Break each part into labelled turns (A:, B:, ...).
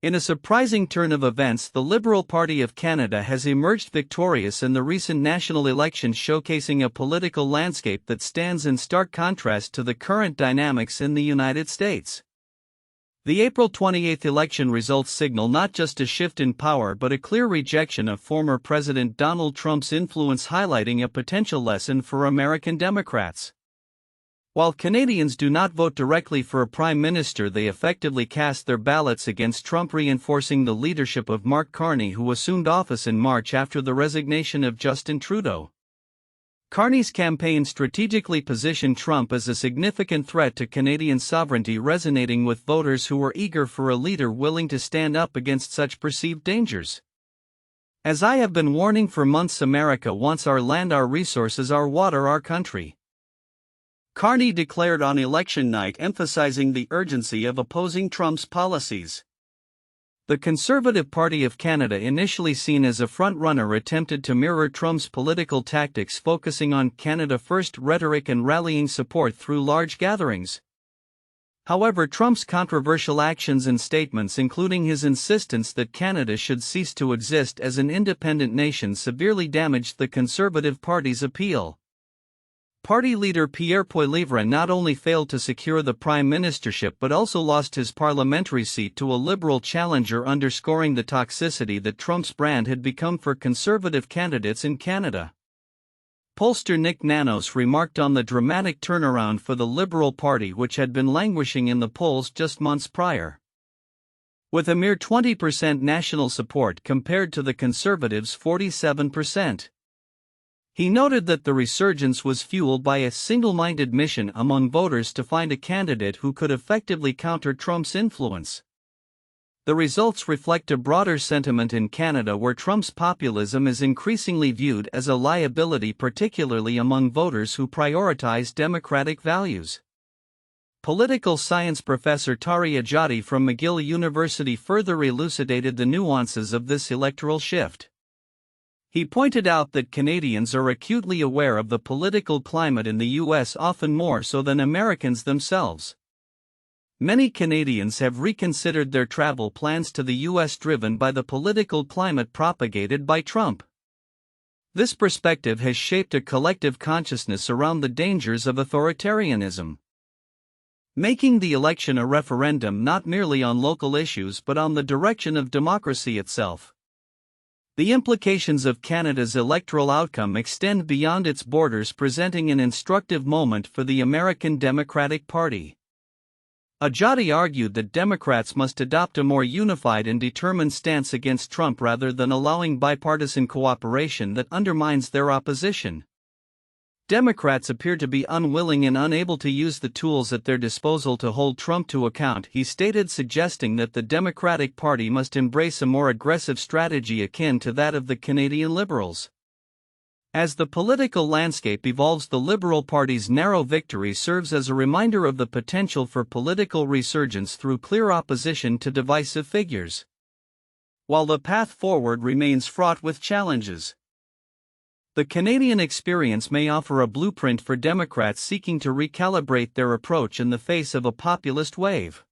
A: In a surprising turn of events, the Liberal Party of Canada has emerged victorious in the recent national elections, showcasing a political landscape that stands in stark contrast to the current dynamics in the United States. The April 28 election results signal not just a shift in power but a clear rejection of former President Donald Trump's influence, highlighting a potential lesson for American Democrats. While Canadians do not vote directly for a prime minister, they effectively cast their ballots against Trump, reinforcing the leadership of Mark Carney, who assumed office in March after the resignation of Justin Trudeau. Carney's campaign strategically positioned Trump as a significant threat to Canadian sovereignty, resonating with voters who were eager for a leader willing to stand up against such perceived dangers. As I have been warning for months, America wants our land, our resources, our water, our country. Carney declared on election night, emphasizing the urgency of opposing Trump's policies. The Conservative Party of Canada, initially seen as a front-runner, attempted to mirror Trump's political tactics, focusing on Canada First rhetoric and rallying support through large gatherings. However, Trump's controversial actions and statements, including his insistence that Canada should cease to exist as an independent nation, severely damaged the Conservative Party's appeal. Party leader Pierre Poilievre not only failed to secure the prime ministership but also lost his parliamentary seat to a Liberal challenger, underscoring the toxicity that Trump's brand had become for Conservative candidates in Canada. Pollster Nick Nanos remarked on the dramatic turnaround for the Liberal Party, which had been languishing in the polls just months prior. With a mere 20% national support compared to the Conservatives' 47%. He noted that the resurgence was fueled by a single-minded mission among voters to find a candidate who could effectively counter Trump's influence. The results reflect a broader sentiment in Canada, where Trump's populism is increasingly viewed as a liability, particularly among voters who prioritize democratic values. Political science professor Tari Ajati from McGill University further elucidated the nuances of this electoral shift. He pointed out that Canadians are acutely aware of the political climate in the U.S., often more so than Americans themselves. Many Canadians have reconsidered their travel plans to the U.S., driven by the political climate propagated by Trump. This perspective has shaped a collective consciousness around the dangers of authoritarianism, making the election a referendum not merely on local issues but on the direction of democracy itself. The implications of Canada's electoral outcome extend beyond its borders, presenting an instructive moment for the American Democratic Party. Ajati argued that Democrats must adopt a more unified and determined stance against Trump rather than allowing bipartisan cooperation that undermines their opposition. Democrats appear to be unwilling and unable to use the tools at their disposal to hold Trump to account, he stated, suggesting that the Democratic Party must embrace a more aggressive strategy akin to that of the Canadian Liberals. As the political landscape evolves, the Liberal Party's narrow victory serves as a reminder of the potential for political resurgence through clear opposition to divisive figures. While the path forward remains fraught with challenges, the Canadian experience may offer a blueprint for Democrats seeking to recalibrate their approach in the face of a populist wave.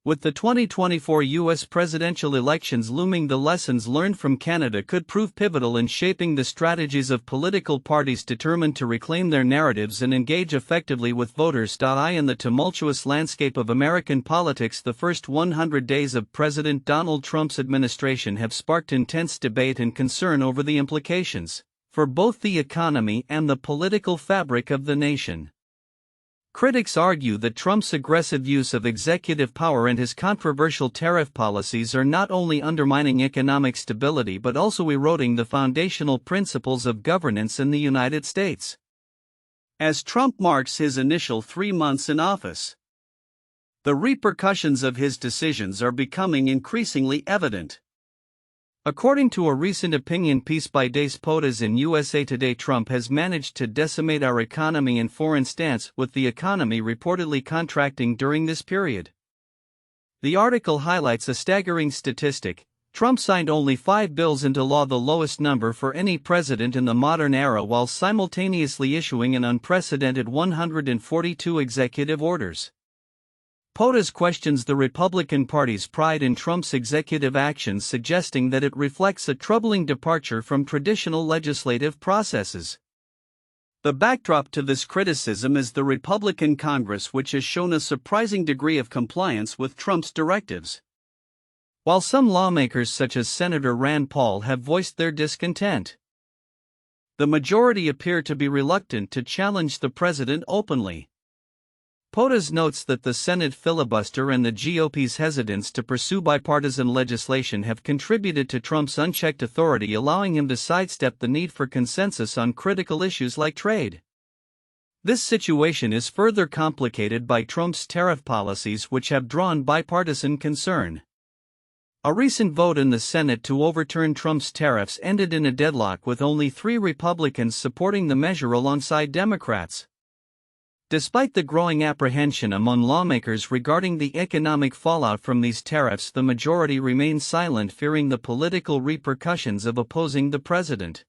A: With the 2024 U.S. presidential elections looming, the lessons learned from Canada could prove pivotal in shaping the strategies of political parties determined to reclaim their narratives and engage effectively with voters. In the tumultuous landscape of American politics, the first 100 days of President Donald Trump's administration have sparked intense debate and concern over the implications for both the economy and the political fabric of the nation. Critics argue that Trump's aggressive use of executive power and his controversial tariff policies are not only undermining economic stability but also eroding the foundational principles of governance in the United States. As Trump marks his initial 3 months in office, the repercussions of his decisions are becoming increasingly evident. According to a recent opinion piece by Des Potas in USA Today, Trump has managed to decimate our economy and foreign stance, with the economy reportedly contracting during this period. The article highlights a staggering statistic: Trump signed only 5 bills into law, the lowest number for any president in the modern era, while simultaneously issuing an unprecedented 142 executive orders. POTUS questions the Republican Party's pride in Trump's executive actions, suggesting that it reflects a troubling departure from traditional legislative processes. The backdrop to this criticism is the Republican Congress, which has shown a surprising degree of compliance with Trump's directives. While some lawmakers such as Senator Rand Paul have voiced their discontent, the majority appear to be reluctant to challenge the president openly. POTUS notes that the Senate filibuster and the GOP's hesitance to pursue bipartisan legislation have contributed to Trump's unchecked authority, allowing him to sidestep the need for consensus on critical issues like trade. This situation is further complicated by Trump's tariff policies, which have drawn bipartisan concern. A recent vote in the Senate to overturn Trump's tariffs ended in a deadlock, with only 3 Republicans supporting the measure alongside Democrats. Despite the growing apprehension among lawmakers regarding the economic fallout from these tariffs, the majority remains silent, fearing the political repercussions of opposing the president.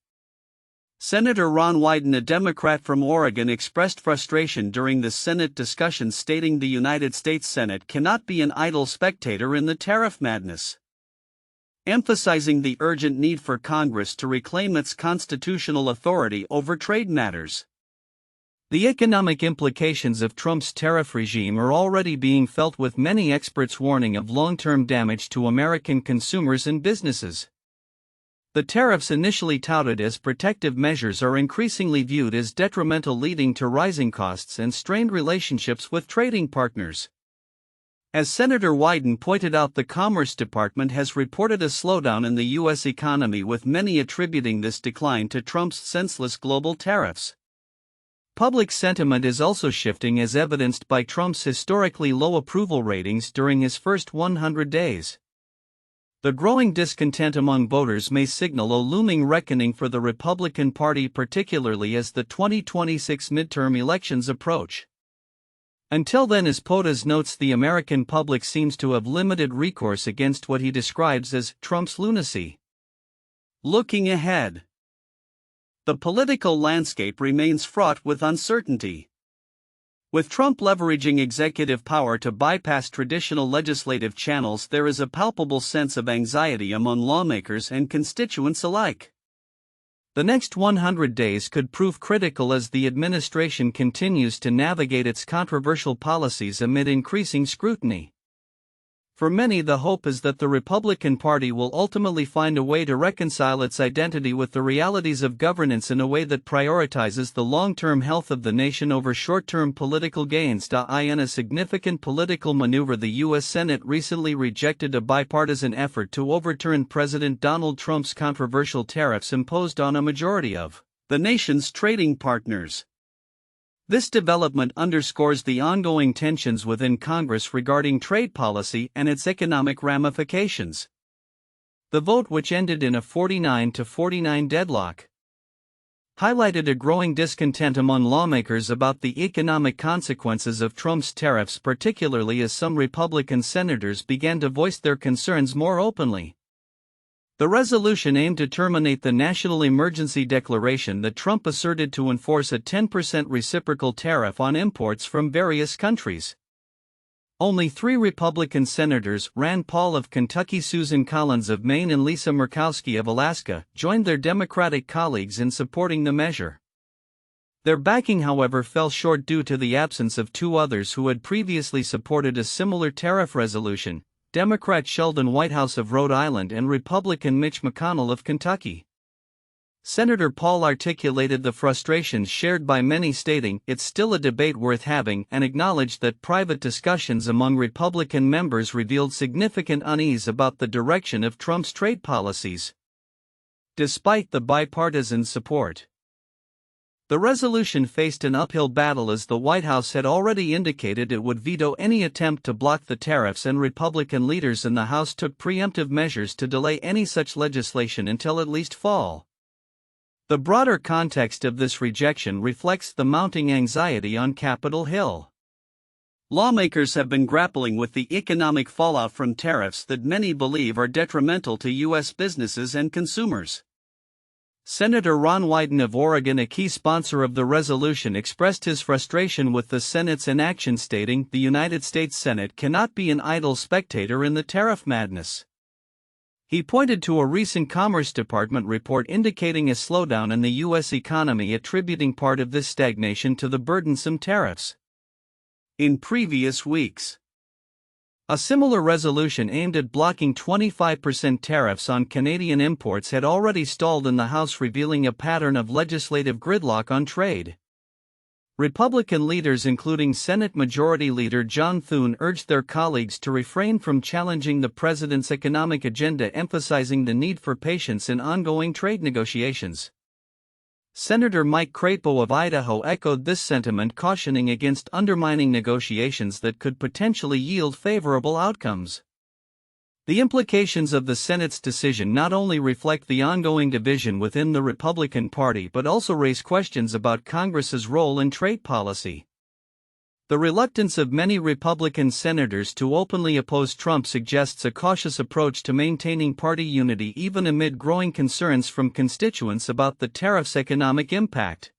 A: Senator Ron Wyden, a Democrat from Oregon, expressed frustration during the Senate discussion, stating the United States Senate cannot be an idle spectator in the tariff madness, emphasizing the urgent need for Congress to reclaim its constitutional authority over trade matters. The economic implications of Trump's tariff regime are already being felt, with many experts warning of long-term damage to American consumers and businesses. The tariffs, initially touted as protective measures, are increasingly viewed as detrimental, leading to rising costs and strained relationships with trading partners. As Senator Wyden pointed out, the Commerce Department has reported a slowdown in the U.S. economy, with many attributing this decline to Trump's senseless global tariffs. Public sentiment is also shifting, as evidenced by Trump's historically low approval ratings during his first 100 days. The growing discontent among voters may signal a looming reckoning for the Republican Party, particularly as the 2026 midterm elections approach. Until then, as POTUS notes, the American public seems to have limited recourse against what he describes as Trump's lunacy. Looking ahead, the political landscape remains fraught with uncertainty. With Trump leveraging executive power to bypass traditional legislative channels, there is a palpable sense of anxiety among lawmakers and constituents alike. The next 100 days could prove critical as the administration continues to navigate its controversial policies amid increasing scrutiny. For many, the hope is that the Republican Party will ultimately find a way to reconcile its identity with the realities of governance in a way that prioritizes the long-term health of the nation over short-term political gains. In a significant political maneuver, the U.S. Senate recently rejected a bipartisan effort to overturn President Donald Trump's controversial tariffs imposed on a majority of the nation's trading partners. This development underscores the ongoing tensions within Congress regarding trade policy and its economic ramifications. The vote, which ended in a 49-49 deadlock, highlighted a growing discontent among lawmakers about the economic consequences of Trump's tariffs, particularly as some Republican senators began to voice their concerns more openly. The resolution aimed to terminate the national emergency declaration that Trump asserted to enforce a 10% reciprocal tariff on imports from various countries. Only 3 Republican senators, Rand Paul of Kentucky, Susan Collins of Maine, and Lisa Murkowski of Alaska, joined their Democratic colleagues in supporting the measure. Their backing, however, fell short due to the absence of 2 others who had previously supported a similar tariff resolution: Democrat Sheldon Whitehouse of Rhode Island and Republican Mitch McConnell of Kentucky. Senator Paul articulated the frustrations shared by many, stating, "It's still a debate worth having," and acknowledged that private discussions among Republican members revealed significant unease about the direction of Trump's trade policies. Despite the bipartisan support, the resolution faced an uphill battle, as the White House had already indicated it would veto any attempt to block the tariffs, and Republican leaders in the House took preemptive measures to delay any such legislation until at least fall. The broader context of this rejection reflects the mounting anxiety on Capitol Hill. Lawmakers have been grappling with the economic fallout from tariffs that many believe are detrimental to U.S. businesses and consumers. Senator Ron Wyden of Oregon, a key sponsor of the resolution, expressed his frustration with the Senate's inaction, stating, "The United States Senate cannot be an idle spectator in the tariff madness." He pointed to a recent Commerce Department report indicating a slowdown in the U.S. economy, attributing part of this stagnation to the burdensome tariffs. In previous weeks, a similar resolution aimed at blocking 25% tariffs on Canadian imports had already stalled in the House, revealing a pattern of legislative gridlock on trade. Republican leaders, including Senate Majority Leader John Thune, urged their colleagues to refrain from challenging the president's economic agenda, emphasizing the need for patience in ongoing trade negotiations. Senator Mike Crapo of Idaho echoed this sentiment, cautioning against undermining negotiations that could potentially yield favorable outcomes. The implications of the Senate's decision not only reflect the ongoing division within the Republican Party but also raise questions about Congress's role in trade policy. The reluctance of many Republican senators to openly oppose Trump suggests a cautious approach to maintaining party unity, even amid growing concerns from constituents about the tariff's economic impact.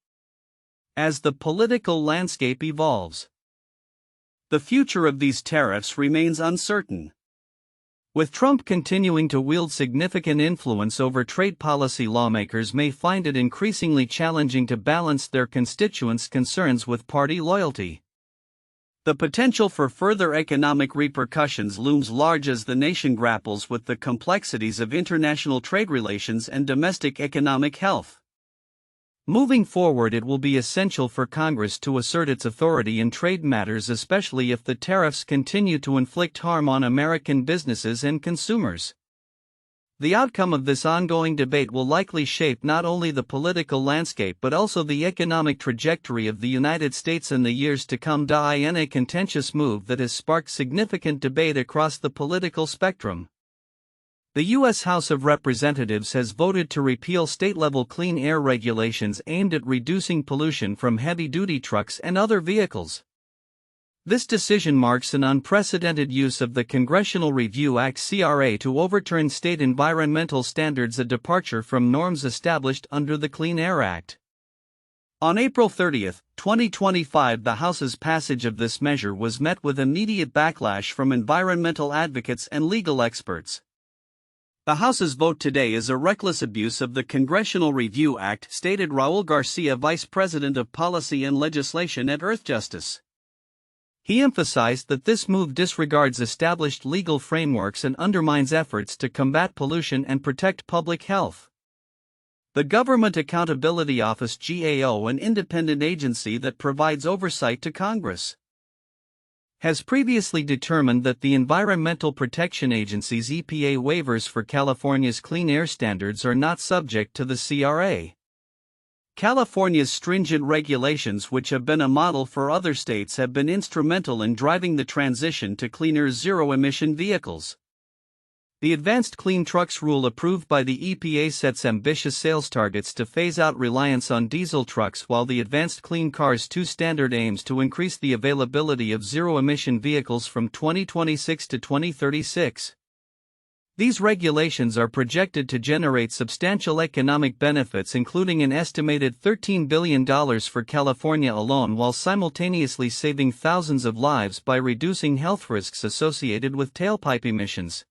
A: As the political landscape evolves, the future of these tariffs remains uncertain. With Trump continuing to wield significant influence over trade policy, lawmakers may find it increasingly challenging to balance their constituents' concerns with party loyalty. The potential for further economic repercussions looms large as the nation grapples with the complexities of international trade relations and domestic economic health. Moving forward, it will be essential for Congress to assert its authority in trade matters, especially if the tariffs continue to inflict harm on American businesses and consumers. The outcome of this ongoing debate will likely shape not only the political landscape but also the economic trajectory of the United States in the years to come. In a contentious move that has sparked significant debate across the political spectrum, the U.S. House of Representatives has voted to repeal state-level clean air regulations aimed at reducing pollution from heavy-duty trucks and other vehicles. This decision marks an unprecedented use of the Congressional Review Act (CRA) to overturn state environmental standards, a departure from norms established under the Clean Air Act. On April 30, 2025, the House's passage of this measure was met with immediate backlash from environmental advocates and legal experts. The House's vote today is a reckless abuse of the Congressional Review Act, stated Raul Garcia, Vice President of Policy and Legislation at Earthjustice. He emphasized that this move disregards established legal frameworks and undermines efforts to combat pollution and protect public health. The Government Accountability Office (GAO), an independent agency that provides oversight to Congress, has previously determined that the Environmental Protection Agency's EPA waivers for California's clean air standards are not subject to the CRA. California's stringent regulations, which have been a model for other states, have been instrumental in driving the transition to cleaner zero-emission vehicles. The Advanced Clean Trucks rule approved by the EPA sets ambitious sales targets to phase out reliance on diesel trucks, while the Advanced Clean Cars 2 standard aims to increase the availability of zero-emission vehicles from 2026 to 2036. These regulations are projected to generate substantial economic benefits, including an estimated $13 billion for California alone, while simultaneously saving thousands of lives by reducing health risks associated with tailpipe emissions.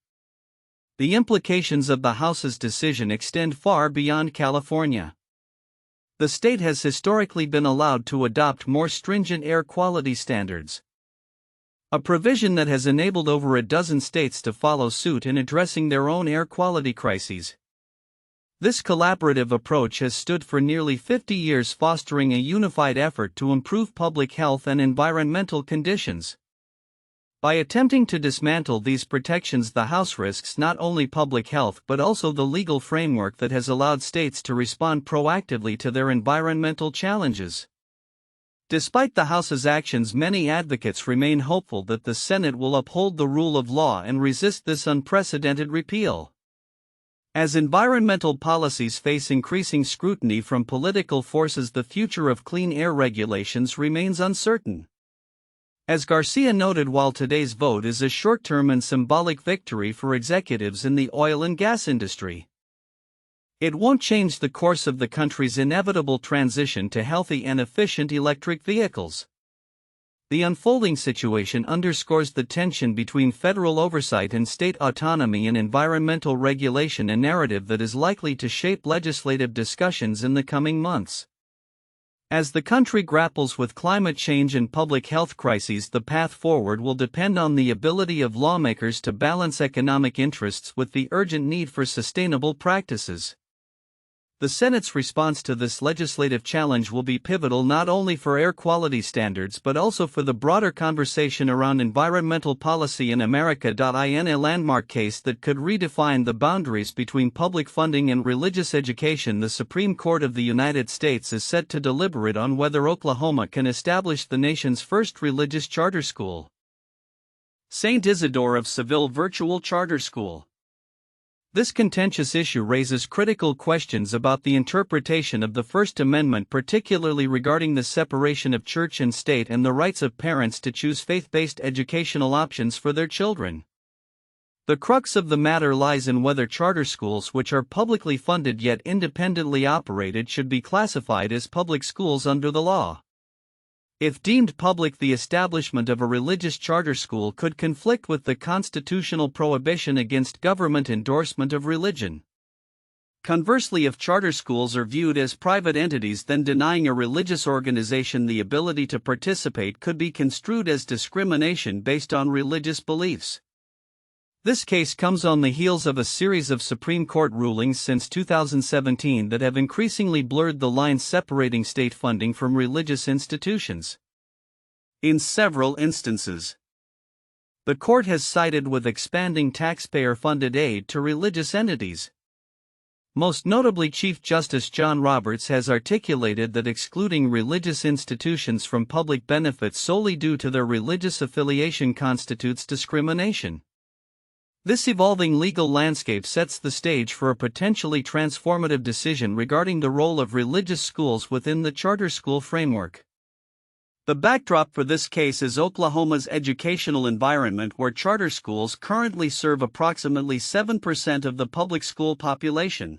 A: The implications of the House's decision extend far beyond California. The state has historically been allowed to adopt more stringent air quality standards, a provision that has enabled over a dozen states to follow suit in addressing their own air quality crises. This collaborative approach has stood for nearly 50 years, fostering a unified effort to improve public health and environmental conditions. By attempting to dismantle these protections, the House risks not only public health but also the legal framework that has allowed states to respond proactively to their environmental challenges. Despite the House's actions, many advocates remain hopeful that the Senate will uphold the rule of law and resist this unprecedented repeal. As environmental policies face increasing scrutiny from political forces, the future of clean air regulations remains uncertain. As Garcia noted, while today's vote is a short-term and symbolic victory for executives in the oil and gas industry, It won't change the course of the country's inevitable transition to healthy and efficient electric vehicles. The unfolding situation underscores the tension between federal oversight and state autonomy in environmental regulation, a narrative that is likely to shape legislative discussions in the coming months. As the country grapples with climate change and public health crises, the path forward will depend on the ability of lawmakers to balance economic interests with the urgent need for sustainable practices. The Senate's response to this legislative challenge will be pivotal not only for air quality standards but also for the broader conversation around environmental policy in America. In a landmark case that could redefine the boundaries between public funding and religious education, the Supreme Court of the United States is set to deliberate on whether Oklahoma can establish the nation's first religious charter school. St. Isidore of Seville Virtual Charter School. This contentious issue raises critical questions about the interpretation of the First Amendment, particularly regarding the separation of church and state and the rights of parents to choose faith-based educational options for their children. The crux of the matter lies in whether charter schools, which are publicly funded yet independently operated, should be classified as public schools under the law. If deemed public, the establishment of a religious charter school could conflict with the constitutional prohibition against government endorsement of religion. Conversely, if charter schools are viewed as private entities, then denying a religious organization the ability to participate could be construed as discrimination based on religious beliefs. This case comes on the heels of a series of Supreme Court rulings since 2017 that have increasingly blurred the lines separating state funding from religious institutions. In several instances, the court has sided with expanding taxpayer-funded aid to religious entities. Most notably, Chief Justice John Roberts has articulated that excluding religious institutions from public benefits solely due to their religious affiliation constitutes discrimination. This evolving legal landscape sets the stage for a potentially transformative decision regarding the role of religious schools within the charter school framework. The backdrop for this case is Oklahoma's educational environment, where charter schools currently serve approximately 7% of the public school population.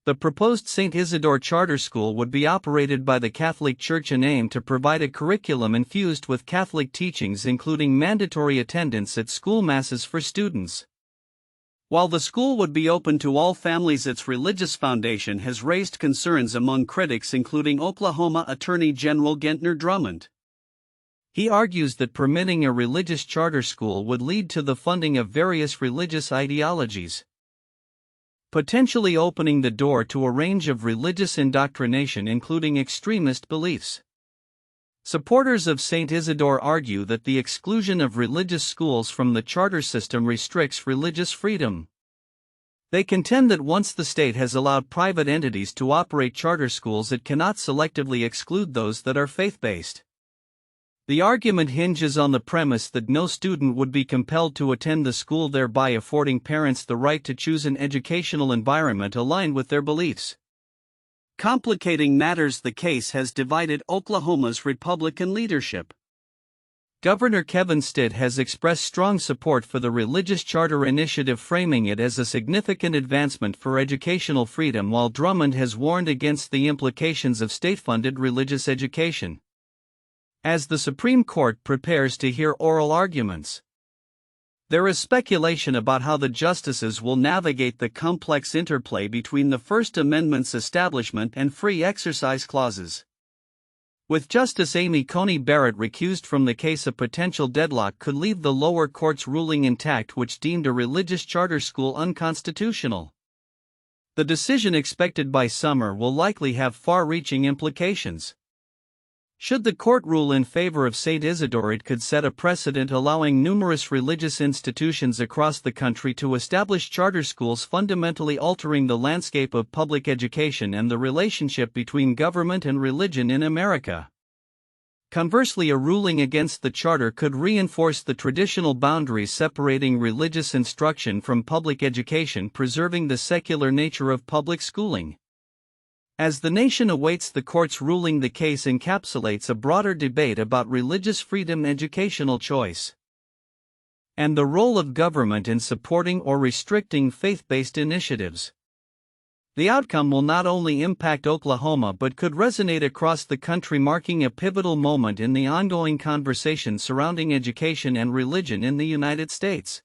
A: The proposed St. Isidore Charter School would be operated by the Catholic Church and aim to provide a curriculum infused with Catholic teachings, including mandatory attendance at school masses for students. While the school would be open to all families, its religious foundation has raised concerns among critics, including Oklahoma Attorney General Gentner Drummond. He argues that permitting a religious charter school would lead to the funding of various religious ideologies, potentially opening the door to a range of religious indoctrination, including extremist beliefs. Supporters of St. Isidore argue that the exclusion of religious schools from the charter system restricts religious freedom. They contend that once the state has allowed private entities to operate charter schools, it cannot selectively exclude those that are faith-based. The argument hinges on the premise that no student would be compelled to attend the school, thereby affording parents the right to choose an educational environment aligned with their beliefs. Complicating matters, the case has divided Oklahoma's Republican leadership. Governor Kevin Stitt has expressed strong support for the religious charter initiative, framing it as a significant advancement for educational freedom, while Drummond has warned against the implications of state-funded religious education. As the Supreme Court prepares to hear oral arguments, there is speculation about how the justices will navigate the complex interplay between the First Amendment's establishment and free exercise clauses. With Justice Amy Coney Barrett recused from the case, a potential deadlock could leave the lower court's ruling intact, which deemed a religious charter school unconstitutional. The decision, expected by summer, will likely have far-reaching implications. Should the court rule in favor of St. Isidore, it could set a precedent, allowing numerous religious institutions across the country to establish charter schools, fundamentally altering the landscape of public education and the relationship between government and religion in America. Conversely, a ruling against the charter could reinforce the traditional boundaries separating religious instruction from public education, preserving the secular nature of public schooling. As the nation awaits the court's ruling, the case encapsulates a broader debate about religious freedom, educational choice, and the role of government in supporting or restricting faith-based initiatives. The outcome will not only impact Oklahoma but could resonate across the country, marking a pivotal moment in the ongoing conversation surrounding education and religion in the United States.